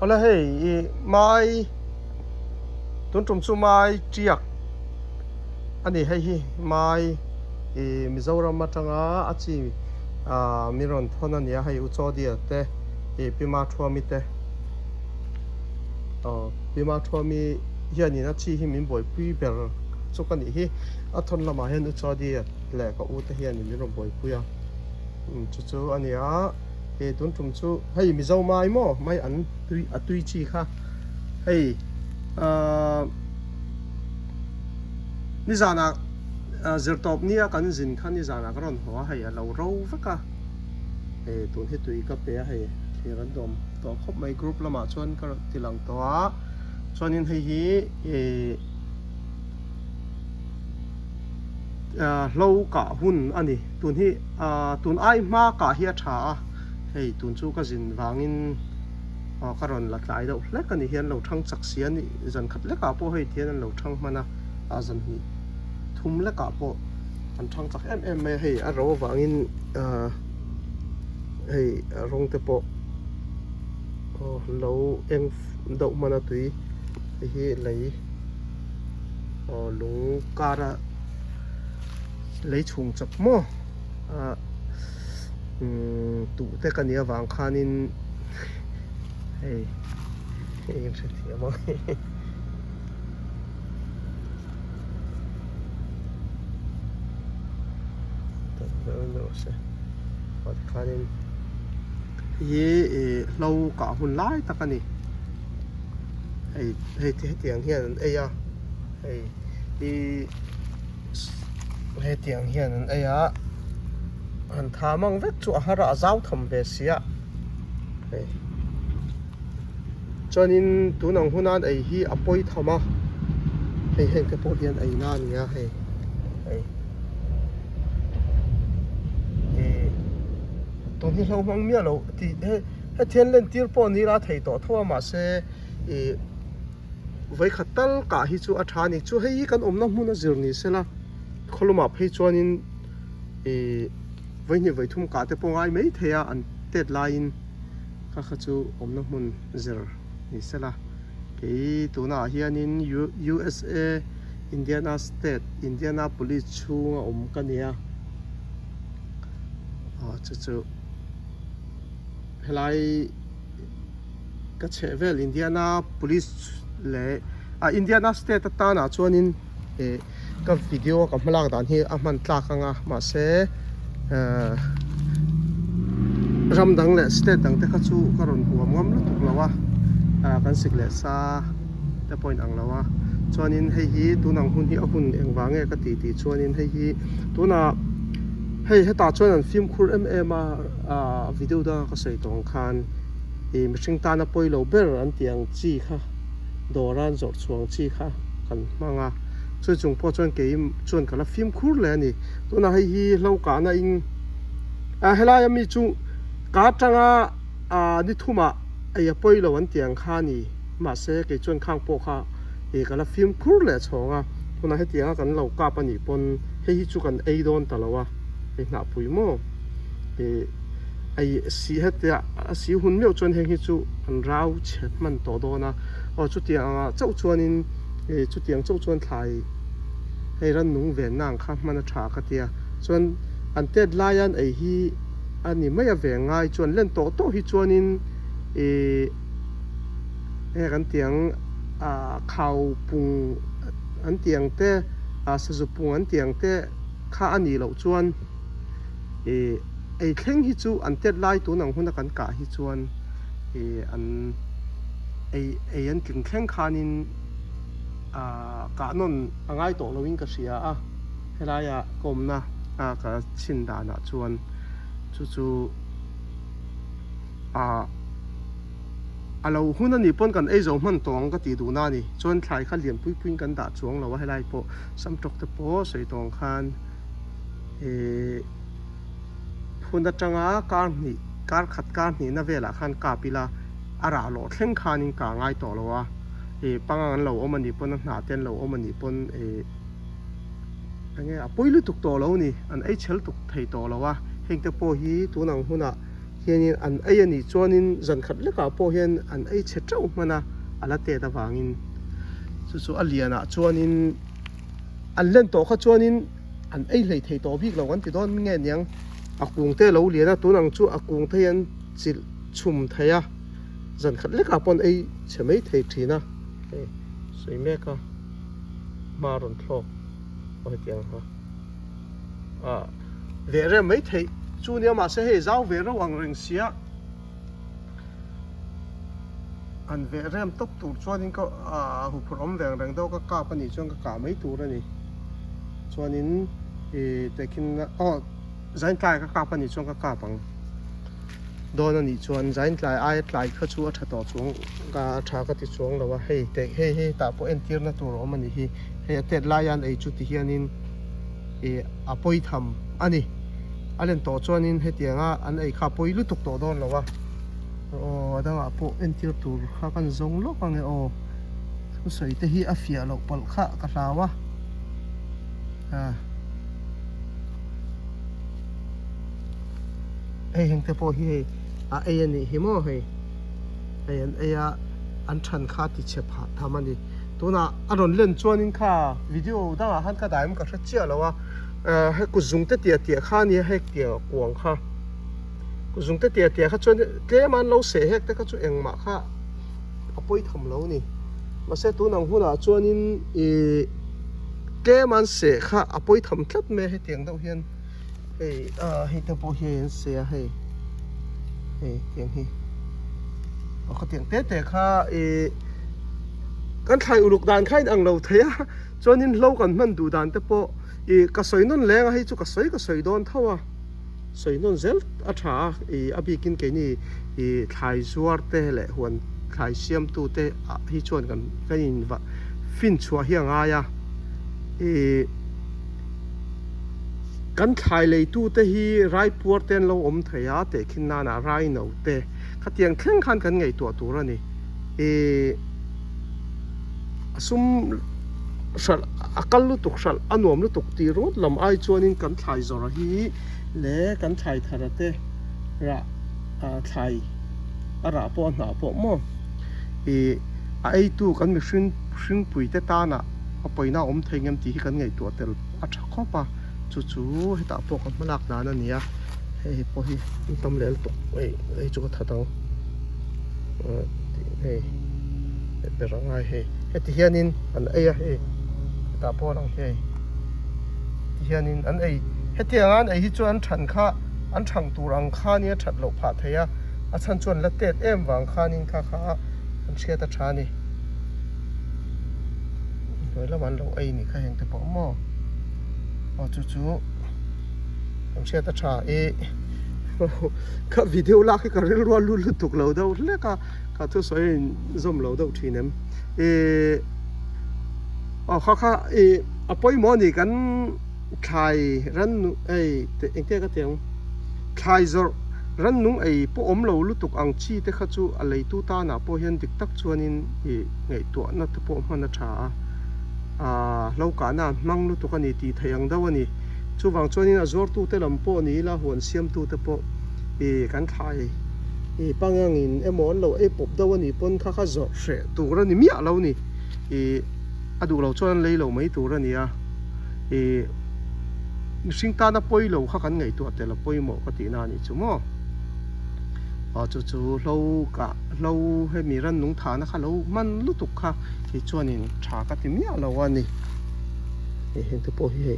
hola hey mai tun tum chu mai triak ani hei hi mai Mizoram matanga achi miron thona nia hei ucho dia te pima thuami te pima thuami hiani na chi hi min boi pui ber chukani hi athon lama hen ucho dia le ka u te hiani miron boi puya chu chu ania tun tum chu hei mizo mai mo mai an tui chi kha hei nizana zertop nia kan zin khan nizana karon hoa hei lo ro vaka tun he tui ka pe hei thiran dom to khop mai group lama chuan ka tilang to a chuanin hei hi lo ka hun ani tun hi tun ai ma ka hi tha hei tun chu ka zin wangin karon latlai do lek ani hian lo thang chak sian ni zan khat leka po hei thian an lo thang mana a zan hi thum leka po an thang chak em mai hei a ro wangin hei rong te po lo eng do mana tui hi lei lung kara lấy chung chập mo tụ te cái nia vàng khanin hey em sẽ thiệt mo nó sẽ hoặc khanin ye lâu cả hun lái ta cái này hey hey tiếng hiện ấy à hey he tiang hian ai a han tha mang vek chu hara zau tham ve sia he chonin tunang hunan ai hi apoi thama hei heng te po hian ai na nia hei ton hi lo mang mia lo ti he thian len tir po ni la thei to thua ma se vai khatal ka hi chu a tha ni chu hei kan omna hmuna zir ni sela kholuma phei chuanin vai ni vai thum ka te pongai mai theya an deadline kha kha chu omna mun zer ni sela ke tuna hianin USA Indiana State Indianapolis chunga om kania chu helai ka chevel Indianapolis le Indiana State ta na chuanin ka video ka malak dan hi a man tla kanga ma se ram dang le state dang te kha chu karon huam ngam lu tuk lawa kan sik le sa te point ang lawa chuanin hei hi tunang hun hi a hun engwange ka ti chuanin hei hi tuna hei heta chuan an film khur a video da ka sei tong khan mihring ta na poilo ber an tiang chi kha doran zor chuang chi kha kan manga chuan chung po chuan ke chuan kala film khur le ani tuna hei hi lo ka na in helai mi chu ka tanga ni thuma ai poilo an tiang kha ni ma se ke chuan khang po kha kala film khur le chonga tuna he tianga kan lo ka pa ni pon hei hi chu kan ei don talawa na pui mo ai si hetia si hun meu chuan heng hi chu an rau chet man to do na chu tianga chau chuanin chu tiang chau chuan thlai hei ran nung ven nang kha man tha ka tia chuan an tet laian ei hi ani mai a ve ngai chuan len to hi chuanin kan tiang khau pung an tiang te sa zu pung an tiang te kha ani lo chuan ei thleng hi chu an tet lai tu nang huna kan ka hi chuan an an tling thleng khanin ka non angai to loving ka sia helaya komna ka chinda na chuan chu alo huna ni pon kan ei zo man tong ka ti du na ni chuan thlai kha lian pui kan da chuang lo helai po sam tok te po sei tong khan phunda tanga kar khat kar ni na vela khan ka pila ara lo thleng khanin ka ngai to lowa pangan lo omani pon na ten lo omani pon ange a poilu tuk to lo ni an ei chel tuk thei to lowa heng te po hi tunang huna hianin an ei ani chuanin zan khat leka pawh hian an ei che teuh hmana ala te da wangin chu a lianah chuanin an len tawh kha chuanin an ei hlei thei tawh bik lo an ti dawn nge niang a kung te lo liana tunang chu a kung te hian chil chhum theia zan khat leka pon ei chemei thei thina soi meka maron thlo oi tiang ha ve re mai thei chu nia ma se he zau ve ro ang reng sia an ve rem tok tur chuanin ko hu prom veng reng do ka pani chuan ka mai tur ani chuanin tekin zain tlai ka pani chuan ka pang don ani chuan zain tlai ai tlai kha chu a tha to chung ka tha ka ti chung lawa hei te he ta po entir na tur om ani hi he te laian ei chu ti hianin apoi tham ani alen to chuanin he tianga an ei kha poi lu tuk to don lawa adang po entir tur kha kan zong lo ka nge soi te hi a fia lo pal kha ka hlawa heng te po hi ei ani hi mo hei an eya an than kha ti che pha thamani tuna aron len chuanin kha video da han ka daim ka thra chia lawa he ku zung te tia kha ni hek tia kuang kha ku zung te tia kha chuan tle man lo se hek te ka chu engma kha apoi tham lo ni ma se tu nang huna chuanin tle man se kha apoi tham tlat me he tiang deuh hian hei te po hian se hei tiang hi kha tiang te kha kan thai uluk dan khain ang lo theya chuanin lo kan man du dan te po ka soinon lenga hei chu ka soi don thawa soinon zel a tha abikin ke ni thai zuar te le huan thai siam tu te hi chuan kan in wa fin chua hianga ya kan thai lei tu te hi rai puar ten lo om theya te khinna na rai no te khatiang thleng khan kan ngei tu tur ani asum sal akal lu tuk sal anuam lu tuk ti rot lam ai chuanin kan thai zor hi le kan thai tharate ra thai ara po na po mo ai tu kan mi hring pui te ta na apoina om theingem ti kan ngei tu tel a tha khopa chu heta po kan malak na na nia hei po hi tam lel to ei chu ka thatang hei berangai hei heti hianin an eia hei ta po lang hei hianin an ei heti angan ei hi chu an than kha an thang turang kha nia that lo pha theya a chan chuan la tet em wang khanin kha an cheta thani la man lo ei ni kha heng te po mo chu an cheta tha ka video la ka rel ro lu tuk lo do le ka thu soi zom lo do thinem kha apoi mo ni kan thai ran te engte ka tiang thai zor ran nung po om lo lu tuk ang chi te kha chu a lei tu ta na po hian dik tak chuanin ngei to na te po hmana tha lo ka na mang lu tuk ani ti thayang daw ani chu wang chuanin a zor tu te lam po ni la huan siam tu te po kan thai pangang in emon lo pop daw ani pon kha zor hre tu ra ni mi a lo ni adu lo chuan lei lo mai tu ra ni a sing ta na poi lo kha kan ngei tu te la poi mo ka ti na ni chu mo chu lo he mi ran nung tha na kha lo man lu tuk kha hi chuanin tha ka ti mi a lo ani hen te po hi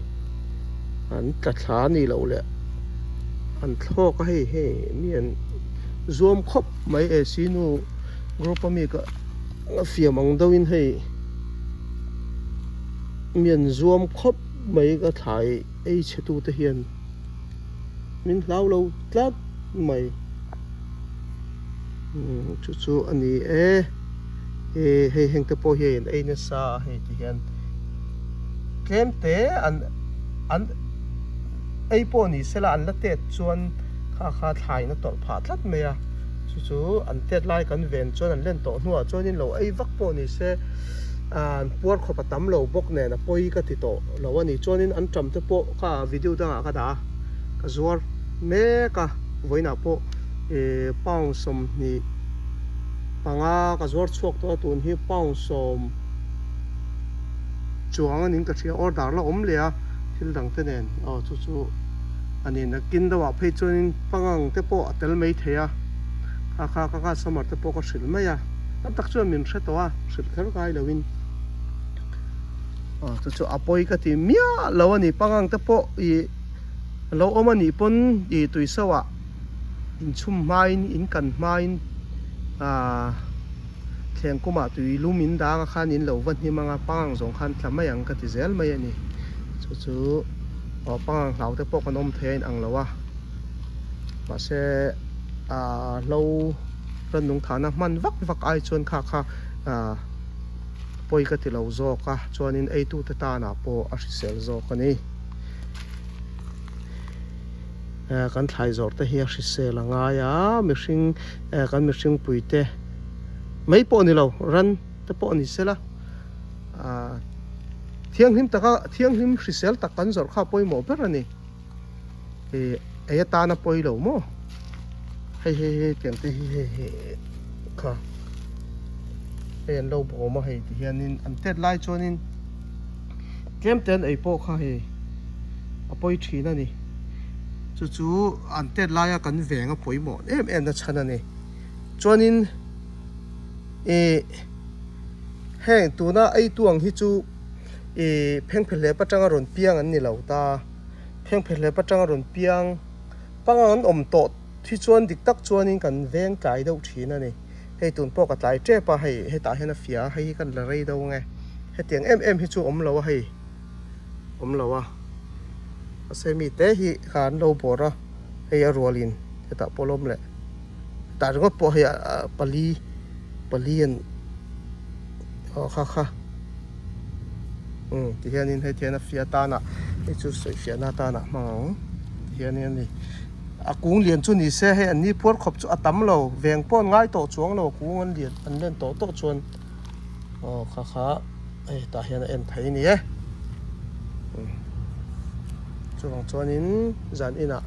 an ta thla ni lo le an thlo ka he mian zoom khop mai sinu group mi ka fia mang dawin hei mian zoom khop mai ka thai ei chetu te hian min hlau lo tlat mai chu ani hei heng te po hian ei na sa hei ti hian tlem te an ei po ni sela an la tet chuan kha thai na tol pha tlat mai a chu an tet lai kan ven chuan an len to hnuah chuanin lo ei vak po ni se an puar kho patam lo bok ne na poi ka ti to lo ani chuanin an tam te po kha video da ka da ka zuar me ka voina po pang som ni panga ka zuar chuak to tun hi pang som chuang anin ka thia order la om le a thil dang te nen chu ani na kin dawa phei chuanin pangang te po atel mai theya kha samar te po ka hril mai a tam tak chu min hre to a hril kher kai lowin chu apoi ka ti mia lo ani pangang te po I lo om ani pon I tuisawa in chum main in kan main theng kuma tui lumin dang khan in lo van hi manga pangang zong khan tlamai ang ka ti zel mai ani chu pangang hlau te po kanom thein ang lawa ma se lo ran nung thana man vak ai chuan kha poi ka ti lo zo ka chuanin ei tu te ta na po a hrisel zo ka ni kan thlai zor te hi a hrisel anga ya mihring kan mihring puite mai po ni lo ran te po ni sela thiang him hrisel tak kan zor kha poi mo ber ani ta na poi lo mo hei tiang te hi kha en lo bo ma hei ti hianin an tet lai chuanin kem ten ei po kha he apoi thina ni chu an tet lai a kan venga poi mo em na chana ni chuanin heng tuna ei tuang hi chu pheng phele patanga ron piang an ni lo ta pheng phele patanga ron piang pangan om to thi chuan dik tak chuanin kan veng kai do thina ni hei tun po ka tlai tre pa hei ta hena fia hei kan la rei do nge he tiang em hi chu om lo hei om lo a asemi te hi khan lo bora hei a rolin ta polom le ta ro po hei palian kha ti hianin hei thiana fia ta na hei chu soi fia na ta na mang hianin ni a kung lian chu ni se he an ni por khop chu atam lo veng pon ngai to chuang lo kung an lian an len to chuan kha ei ta hian en thei ni chuang chuanin zan ina